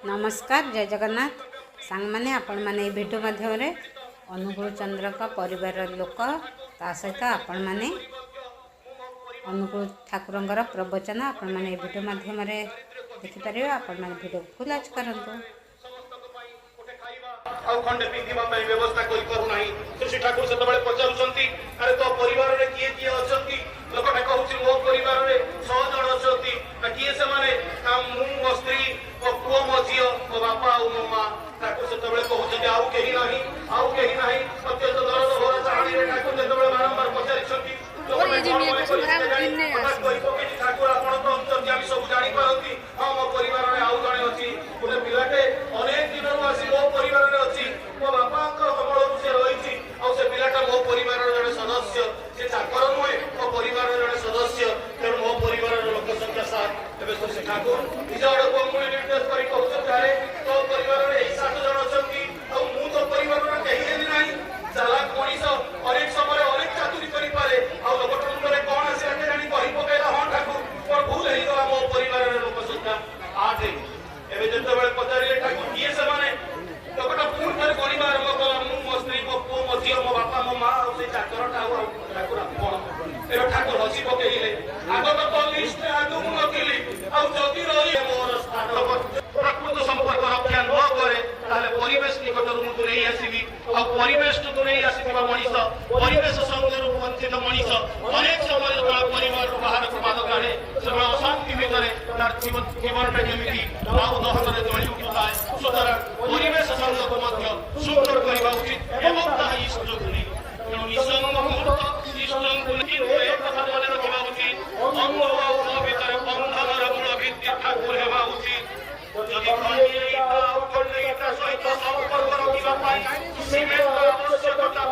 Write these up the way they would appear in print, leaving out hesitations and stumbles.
नमस्कार जय जगन्नाथ सांग मैंने आपण मैंने भिडियो माध्यम अनुकूल चंद्र का परिवार लोक ता सहित आपण मैंने अनुकूल ठाकुर प्रवचन आपण मैंने भिडियो माध्यम देखिपर आपण मैंने भिडियो फुल आज करंतु खंडे पिंधिबा व्यवस्था करि करू नाही श्री ठाकुर सेतबेले पचारुचंती अरे तो परिवार रे किए किए अछंती लोकटा कहउछि मो परिवार रे 6 जण अछंती आ किए से माने मु मो स्त्री ओ पुओ मो जियो ओ बापा ओ मो मां ठाकुर सेतबेले कहउछि आउ केही नाही अत्यंत दर्द होरा चाहणी रे ठाकुर सेतबेले बारंबार पचारिछंती ठाकुर आपण तो अंतर आम सब जानी पारती हां मो परिवार रे आउ जणे अछि गोटे पिलाटे अनेक दिन आसी मो परिवार रे अछि मो बापा को हमळ से रहिछि आ से पिलाटा मो परिवार रे जणे सदस्य से चाकर नुहे मो परिवार रे जणे सदस्य तेणु मो परिवार रे लोक संख्या 7 एबे तो से ठाकुर निज आडको मुळे निर्देश करी कहउछ तारे तो परिवार रे 7 जण अछंती आ मु तो परिवार रे केही हेली नाही चालाक मनीष अनेक समय अनेक चातुरी करि पारे आ लोक मुंडरे कोन आसे आके जानी कहि पकेला हन ठाकुर पर भूल हेई गला मो परिवार रे लोक संख्या 8 एबे जेतेबेले पचारिले ठाकुर किए से माने लोकटा पूर्ण कर गणिबा आरंभ कला मु मो स्त्री मो पुओ मो झियो मो बापा मो मां आ से चाकरटा आ ठाकुर कोन एबे ठाकुर हसी पकेइले आगत तो लिस्ट आगु मु नथिली आ जदी रही मोर स्थान प्रकृत संपर्क रक्षा न करे ताले परिवेश निकटरु मु दूरेई आसीबी आ परिवेश तो दूरेई आसीबा मनीष परिवेश संगरु वंचित मनीष अनेक समय तळ परिवार बाहर प्रमाद काढे सब अशांति भितरे तार जीवन जेमिति राव दहନରେ जळी उठुଥାଏ सुतरां परिवेश संगत मध्य सुंदर କରିବା उचित ଏବଂ ତାହା ଇଷ୍ଟ ଗୁଣି ତେଣୁ ନିସଙ୍ଗ ମୁହୂର୍ତ୍ତ ଇଷ୍ଟଙ୍କୁ କିନ୍ତୁ ଏ କଥା ମନେ ରଖିବା ଉଚିତ ଅଙ୍ଗ ଆଉ ଭିତରେ ବନ୍ଧନର ମୂଳ ଭିତ୍ତି ଠାକୁର ହେବା ଉଚିତ ଯଦି ଖଣ୍ଡିତା ସହିତ ସମ୍ପର୍କ ରଖିବା ପାଇଁ ସିମେଣ୍ଟର ଆବଶ୍ୟକତା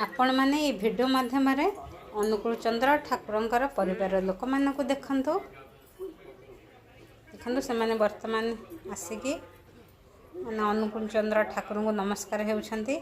आपण माने ये भिडियो माध्यम अनुकूल चंद्र ठाकुर परिवार लोक मानक देखंतु से माने वर्तमान आसिकी माने अनुकूल चंद्र ठाकुर को नमस्कार हेउछंती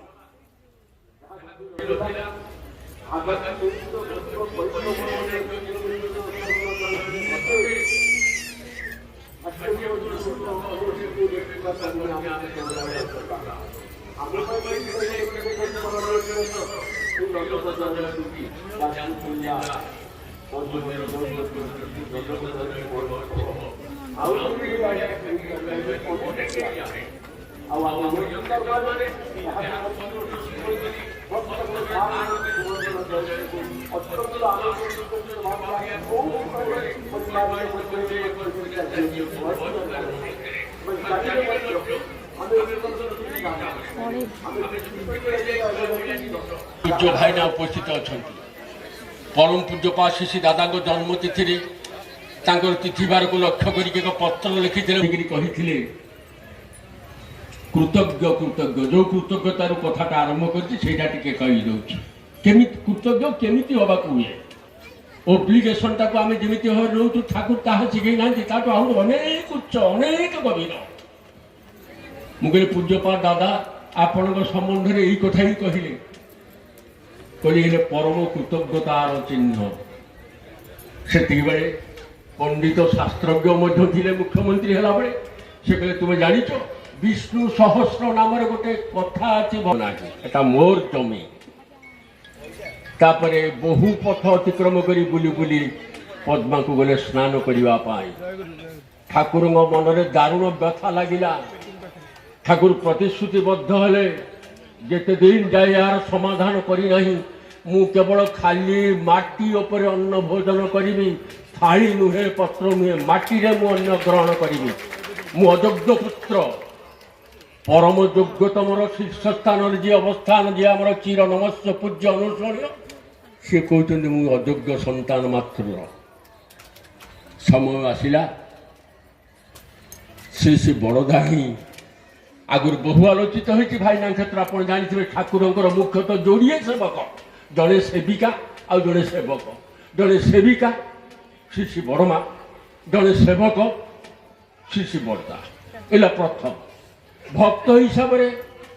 पूज्य भाईना उपस्थित अच्छा परम पूज्यपा श्री दादा जन्मतिथि तिथिवार को लक्ष्य कर एक पत्र लिखी कही कृतज्ञ कृतज्ञ जो कृतज्ञतार कथाटा आरंभ करमी कृतज्ञ केमी हवा हुए ओब्लिगेशन टाक आम जमी रोचु ठाकुर ताहा शिखे ना अनेक उच्च अनेक गभीर मुझे पूज्यपा दादा आपण संबंध में यही कथा ही कहले परम कृतज्ञतार चिन्ह से पंडित शास्त्रज्ञ मुख्यमंत्री है बेले से कहले तुम जान विष्णु सहस्र नाम गोटे कथा अच्छी मोर जमी तापरे बहु पथ अतिक्रम कर बुली बुली पद्मा को गले स्नान करने ठाकुर मन में दारुण व्यथा लगिला ठाकुर प्रतिश्रुतिबद्ध हेले जेते दिन जाए यार समाधान करना मु केवल खाली माटी उपर अन्न भोजन करी थाली नुहे पत्र नुहे माटी रे मु अन्न ग्रहण करी मु अयोग्य पुत्र परम योग्यतमर शीर्ष स्थान जी अवस्थान जी आम चिर नमस्य पूज्य अनुसरणीय ସେ କହୁଛନ୍ତି ମୁଁ ଅଯୋଗ୍ୟ ସନ୍ତାନ ମାତ୍ର। ସମୟ ଆସିଲା ସେ ବଡ଼ଦା ହିଁ ଆଗରୁ ବହୁ ଆଲୋଚିତ ହୋଇଛି ଭାଇନା କ୍ଷେତ୍ର। ଆପଣ ଜାଣିଥିବେ ଠାକୁରଙ୍କର ମୁଖ୍ୟତଃ ଯୋଡ଼ିଏ ସେବକ, ଜଣେ ସେବିକା ଆଉ ଜଣେ ସେବକ। ଜଣେ ସେବିକା ଶ୍ରୀ ଶ୍ରୀ ବଡ଼ମା, ଜଣେ ସେବକ ଶ୍ରୀ ଶ୍ରୀ ବଡ଼ଦା। ଏଲା ପ୍ରଥମ ଭକ୍ତ ହିସାବରେ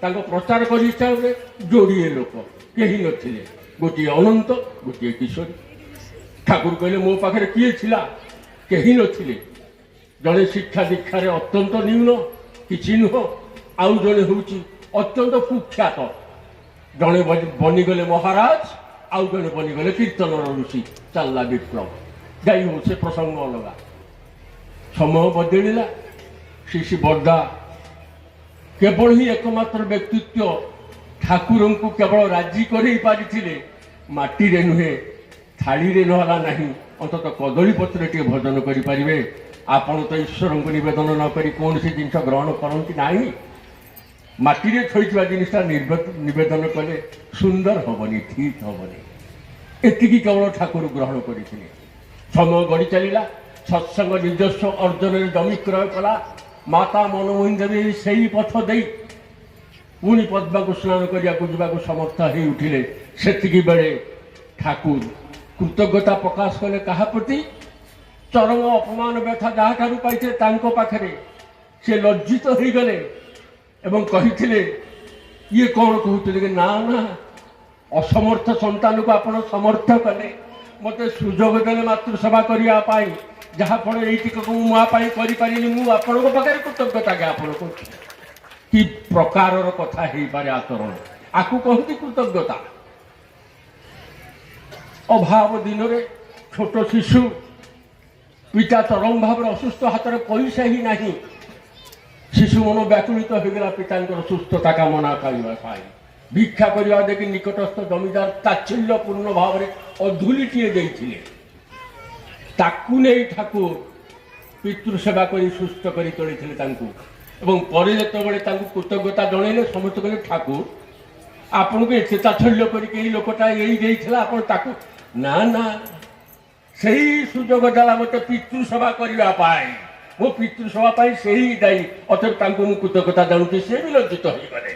ତାଙ୍କ ପ୍ରଚାର କରି ହିସାବରେ ଯୋଡ଼ିଏ ଲୋକ କେହି ନଥିଲେ, ଗୋଟିଏ ଅନନ୍ତ ଗୋଟିଏ କିଶୋରୀ। ଠାକୁର କହିଲେ ମୋ ପାଖରେ କିଏ ଥିଲା? କେହି ନଥିଲେ। ଜଣେ ଶିକ୍ଷା ଦୀକ୍ଷାରେ ଅତ୍ୟନ୍ତ ନିମ୍ନ, କିଛି ନୁହଁ, ଆଉ ଜଣେ ହେଉଛି ଅତ୍ୟନ୍ତ କୁଖ୍ୟାତ। ଜଣେ ବନିଗଲେ ମହାରାଜ, ଆଉ ଜଣେ ବନିଗଲେ କୀର୍ତ୍ତନର ଋଷି। ଚାଲିଲା ବିପ୍ଳବ। ଯାଇ ହଉ ସେ ପ୍ରସଙ୍ଗ ଅଲଗା। ସମୟ ବଦଳିଲା। ଶ୍ରୀ ଶ୍ରୀ ବଡ଼ଦା କେବଳ ହିଁ ଏକମାତ୍ର ବ୍ୟକ୍ତିତ୍ୱ ଠାକୁରଙ୍କୁ କେବଳ ରାଜି କରେଇ ପାରିଥିଲେ, ମାଟିରେ ନୁହେଁ, ଥାଳିରେ ନହେଲା ନାହିଁ, ଅନ୍ତତଃ କଦଳୀ ପତ୍ରରେ ଟିକେ ଭଜନ କରିପାରିବେ। ଆପଣ ତ ଈଶ୍ୱରଙ୍କୁ ନିବେଦନ ନ କରି କୌଣସି ଜିନିଷ ଗ୍ରହଣ କରନ୍ତି ନାହିଁ। ମାଟିରେ ଥୋଇଥିବା ଜିନିଷଟା ନିବେଦନ କଲେ ସୁନ୍ଦର ହେବନି, ଠିକ୍ ହେବନି। ଏତିକି କେବଳ ଠାକୁର ଗ୍ରହଣ କରିଥିଲେ। ସମୟ ଗଡ଼ି ଚାଲିଲା। ସତ୍ସଙ୍ଗ ନିଜସ୍ୱ ଅର୍ଜନରେ ଜମି କ୍ରୟ କଲା। ମାତା ମନମୋହିନୀ ଦେବୀ ସେହି ପଥ ଦେଇ ପୁଣି ପଦ୍ମାକୁ ସ୍ନାନ କରିବାକୁ ଯିବାକୁ ସମର୍ଥ ହେଇ ଉଠିଲେ। ସେତିକି ବେଳେ ଠାକୁର କୃତଜ୍ଞତା ପ୍ରକାଶ କଲେ କାହା ପ୍ରତି? ଚରମ ଅପମାନ ବ୍ୟଥା ଯାହାଠାରୁ ପାଇଥିଲେ ତାଙ୍କ ପାଖରେ। ସେ ଲଜ୍ଜିତ ହୋଇଗଲେ ଏବଂ କହିଥିଲେ, ଇଏ କ'ଣ କହୁଥିଲେ କି ନା ନା, ଅସମର୍ଥ ସନ୍ତାନକୁ ଆପଣ ସମର୍ଥ କଲେ, ମୋତେ ସୁଯୋଗ ଦେଲେ ମାତୃସେବା କରିବା ପାଇଁ, ଯାହାଫଳରେ ଏଇଟିକୁ ମୁଁ ମୋ ପାଇଁ କରିପାରିନି। ମୁଁ ଆପଣଙ୍କ ପାଖରେ କୃତଜ୍ଞତା ଜ୍ଞାପନ କରୁଛି। କି ପ୍ରକାରର କଥା ହେଇପାରେ ଆଚରଣ? ଆକୁ କହନ୍ତି କୃତଜ୍ଞତା। ଅଭାବ ଦିନରେ ଛୋଟ ଶିଶୁ, ପିତା ଚରମ ଭାବରେ ଅସୁସ୍ଥ, ହାତରେ ପଇସା ହିଁ ନାହିଁ। ଶିଶୁ ମନ ବ୍ୟାକୁଳିତ ହୋଇଗଲା ପିତାଙ୍କର ସୁସ୍ଥତା କାମନା କରିବା ପାଇଁ। ଭିକ୍ଷା କରିବା ଦେଖି ନିକଟସ୍ଥ ଜମିଦାର ତାଚ୍ଛଲ୍ୟପୂର୍ଣ୍ଣ ଭାବରେ ଅଧୁଲିଟିଏ ଦେଇଥିଲେ। ତାକୁ ନେଇ ଠାକୁର ପିତୃସେବା କରି ସୁସ୍ଥ କରି ତୋଳିଥିଲେ ତାଙ୍କୁ। ଏବଂ ପରେ ଯେତେବେଳେ ତାଙ୍କୁ କୃତଜ୍ଞତା ଜଣେଇଲେ, ସମସ୍ତେ କହିଲେ ଠାକୁର ଆପଣଙ୍କୁ ଏତେ ତାଚ୍ଛଲ୍ୟ କରିକି ଏଇ ଲୋକଟା ଏଇ ଦେଇଥିଲା, ଆପଣ ତାକୁ ନା ନା, ସେଇ ସୁଯୋଗ ଦେଲା ମୋତେ ପିତୃସେବା କରିବା ପାଇଁ। ମୋ ପିତୃସେବା ପାଇଁ ସେହି ଦାୟୀ, ଅଥଚ ତାଙ୍କୁ ମୁଁ କୃତଜ୍ଞତା ଜଣୁଛି। ସେ ବି ଲଜ୍ଜିତ ହୋଇଗଲେ।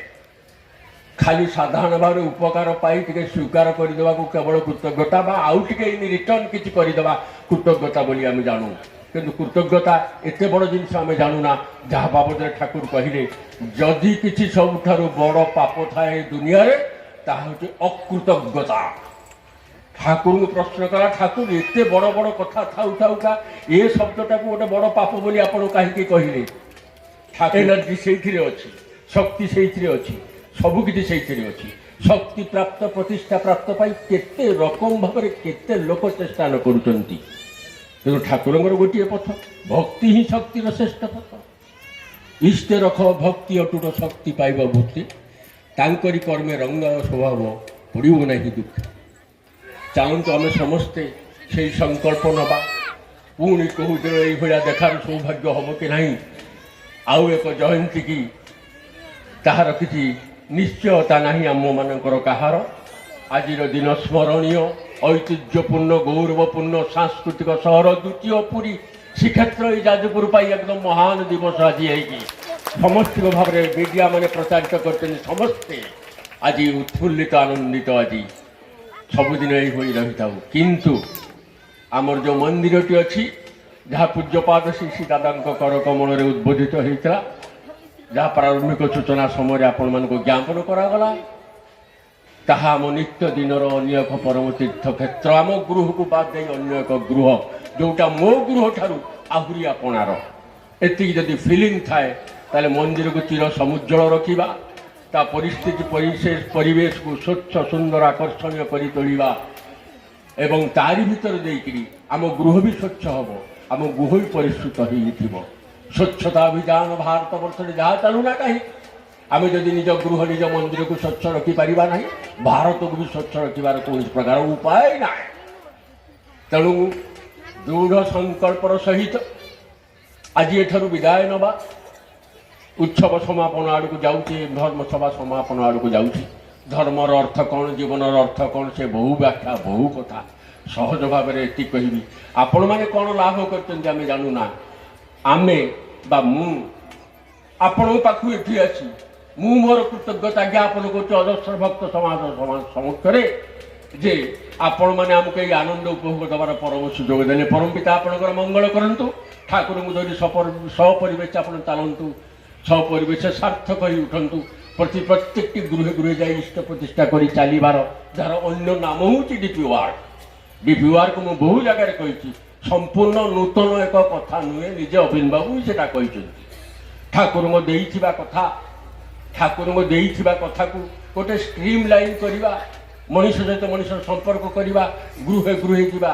ଖାଲି ସାଧାରଣ ଭାବରେ ଉପକାର ପାଇ ଟିକେ ସ୍ୱୀକାର କରିଦେବାକୁ କେବଳ କୃତଜ୍ଞତା, ବା ଆଉ ଟିକେ ରିଟର୍ଣ୍ଣ କିଛି କରିଦେବା କୃତଜ୍ଞତା ବୋଲି ଆମେ ଜାଣୁ। କିନ୍ତୁ କୃତଜ୍ଞତା ଏତେ ବଡ଼ ଜିନିଷ ଆମେ ଜାଣୁନା, ଯାହା ବାବଦରେ ଠାକୁର କହିଲେ ଯଦି କିଛି ସବୁଠାରୁ ବଡ଼ ପାପ ଥାଏ ଦୁନିଆରେ ତାହା ହେଉଛି ଅକୃତଜ୍ଞତା। ଠାକୁରଙ୍କୁ ପ୍ରଶ୍ନ କଲା, ଠାକୁର ଏତେ ବଡ଼ ବଡ଼ କଥା ଥାଉ ଥାଉକା ଏ ଶବ୍ଦଟାକୁ ଗୋଟେ ବଡ଼ ପାପ ବୋଲି ଆପଣ କାହିଁକି କହିଲେ? ଏନର୍ଜି ସେଇଥିରେ ଅଛି, ଶକ୍ତି ସେଇଥିରେ ଅଛି, ସବୁକିଛି ସେଇଥିରେ ଅଛି। ଶକ୍ତି ପ୍ରାପ୍ତ, ପ୍ରତିଷ୍ଠା ପ୍ରାପ୍ତ ପାଇଁ କେତେ ରକମ ଭାବରେ କେତେ ଲୋକ ଚେଷ୍ଟା ନ କରୁଛନ୍ତି। ତେଣୁ ଠାକୁରଙ୍କର ଗୋଟିଏ ପଥ, ଭକ୍ତି ହିଁ ଶକ୍ତିର ଶ୍ରେଷ୍ଠ ପଥ। ଇଷ୍ଟେ ରଖ ଭକ୍ତି ଅଟୁଟ ଶକ୍ତି ପାଇବ ଭକ୍ତି, ତାଙ୍କରି କର୍ମେ ରଙ୍ଗାୟ ସ୍ୱଭାବ ପଡ଼ିବ ନାହିଁ ଦୁଃଖ। ଚାଲନ୍ତୁ ଆମେ ସମସ୍ତେ ସେଇ ସଂକଳ୍ପ ନେବା। ପୁଣି କହୁଥିଲେ ଏଇଭଳିଆ ଦେଖାର ସୌଭାଗ୍ୟ ହେବ କି ନାହିଁ? ଆଉ ଏକ ଜୟନ୍ତୀ କି ତାହାର କିଛି ନିଶ୍ଚୟତା ନାହିଁ ଆମମାନଙ୍କର କାହାର। ଆଜିର ଦିନ ସ୍ମରଣୀୟ, ଐତିହ୍ୟପୂର୍ଣ୍ଣ, ଗୌରବପୂର୍ଣ୍ଣ ସାଂସ୍କୃତିକ ସହର ଦ୍ୱିତୀୟ ପୁରୀ ଶ୍ରୀକ୍ଷେତ୍ର ଏଇ ଯାଜପୁର ପାଇଁ ଏକଦମ ମହାନ ଦିବସ ଆଜି ହେଇକି ସମସ୍ତିକ ଭାବରେ ମିଡ଼ିଆ ମାନେ ପ୍ରଚାରିତ କରିଛନ୍ତି। ସମସ୍ତେ ଆଜି ଉତ୍ଫୁଲ୍ଲିତ, ଆନନ୍ଦିତ। ଆଜି ସବୁଦିନ ଏଇଭଳି ରହିଥାଉ। କିନ୍ତୁ ଆମର ଯେଉଁ ମନ୍ଦିରଟି ଅଛି, ଯାହା ପୂଜ୍ୟପାଦ ଶ୍ରୀ ଶ୍ରୀ ଦାଦାଙ୍କ କର କମଳରେ ଉଦ୍ବୋଧିତ ହୋଇଥିଲା, ଯାହା ପ୍ରାରମ୍ଭିକ ସୂଚନା ସମୟରେ ଆପଣମାନଙ୍କୁ ଜ୍ଞାପନ କରାଗଲା, ତାହା ଆମ ନିତ୍ୟ ଦିନର ଅନ୍ୟ ଏକ ପରମ ତୀର୍ଥକ୍ଷେତ୍ର। ଆମ ଗୃହକୁ ବାଦ ଦେଇ ଅନ୍ୟ ଏକ ଗୃହ, ଯେଉଁଟା ମୋ ଗୃହ ଠାରୁ ଆହୁରି ଆପଣାର। ଏତିକି ଯଦି ଫିଲିଂ ଥାଏ ତାହେଲେ ମନ୍ଦିରକୁ ଚିର ସମୁଜ୍ଜଳ ରଖିବା, ତା ପରିସ୍ଥିତି ପରିବେଶକୁ ସ୍ୱଚ୍ଛ, ସୁନ୍ଦର, ଆକର୍ଷଣୀୟ କରି ତୋଳିବା ଏବଂ ତାରି ଭିତରେ ଦେଇକରି ଆମ ଗୃହ ବି ସ୍ୱଚ୍ଛ ହେବ, ଆମ ଗୃହ ବି ପରିଷ୍କୃତ ହୋଇଥିବ। ସ୍ୱଚ୍ଛତା ଅଭିଯାନ ଭାରତ ବର୍ଷରେ ଯାହା ଚାଲୁନା କାହିଁକି, ଆମେ ଯଦି ନିଜ ଗୃହ ନିଜ ମନ୍ଦିରକୁ ସ୍ୱଚ୍ଛ ରଖିପାରିବା ନାହିଁ, ଭାରତକୁ ବି ସ୍ୱଚ୍ଛ ରଖିବାର କୌଣସି ପ୍ରକାର ଉପାୟ ନାହିଁ। ତେଣୁ ଦୃଢ଼ ସଂକଳ୍ପର ସହିତ ଆଜି ଏଠାରୁ ବିଦାୟ ନେବା। ଉତ୍ସବ ସମାପନ ଆଡ଼କୁ ଯାଉଛି, ଧର୍ମସଭା ସମାପନ ଆଡ଼କୁ ଯାଉଛି। ଧର୍ମର ଅର୍ଥ କ'ଣ ଜୀବନର ଅର୍ଥ କ'ଣ ସେ ବହୁ ବ୍ୟାଖ୍ୟା ବହୁ କଥା ସହଜ ଭାବରେ ଏତିକି କହିବି ଆପଣମାନେ କ'ଣ ଲାଭ କରିଛନ୍ତି ଆମେ ଜାଣୁନା ଆମେ ବା ମୁଁ ଆପଣଙ୍କ ପାଖକୁ ଏଠି ଆସି ମୁଁ ମୋର କୃତଜ୍ଞତା ଜ୍ଞାପନ କରୁଛି ଅଜସ୍ର ଭକ୍ତ ସମାଜ ସମ୍ମୁଖରେ ଯେ ଆପଣମାନେ ଆମକୁ ଏଇ ଆନନ୍ଦ ଉପଭୋଗ ଦେବାର ପରମ ସୁଯୋଗ ଦେଲେ ପରମ ପିତା ଆପଣଙ୍କର ମଙ୍ଗଳ କରନ୍ତୁ ଠାକୁରଙ୍କୁ ଧରି ସପରିବେଶ ଆପଣ ଚାଲନ୍ତୁ ସପରିବେଶ ସାର୍ଥକ ହୋଇ ଉଠନ୍ତୁ ପ୍ରତ୍ୟେକଟି ଗୃହେ ଗୃହେ ଯାଇ ଇଷ୍ଟ ପ୍ରତିଷ୍ଠା କରି ଚାଲିବାର ଯାହାର ଅନ୍ୟ ନାମ ହେଉଛି ଡିପି ୱାର୍କ ମୁଁ ବହୁ ଜାଗାରେ କହିଛି ସମ୍ପୂର୍ଣ୍ଣ ନୂତନ ଏକ କଥା ନୁହେଁ ନିଜେ ଅଭିନ ବାବୁ ସେଟା କହିଛନ୍ତି ଠାକୁରଙ୍କ ଦେଇଥିବା କଥାକୁ ଗୋଟେ ଷ୍ଟ୍ରିମ୍ ଲାଇନ୍ କରିବା ମଣିଷ ସହିତ ମଣିଷର ସମ୍ପର୍କ କରିବା ଗୃହେ ଗୃହେ ଯିବା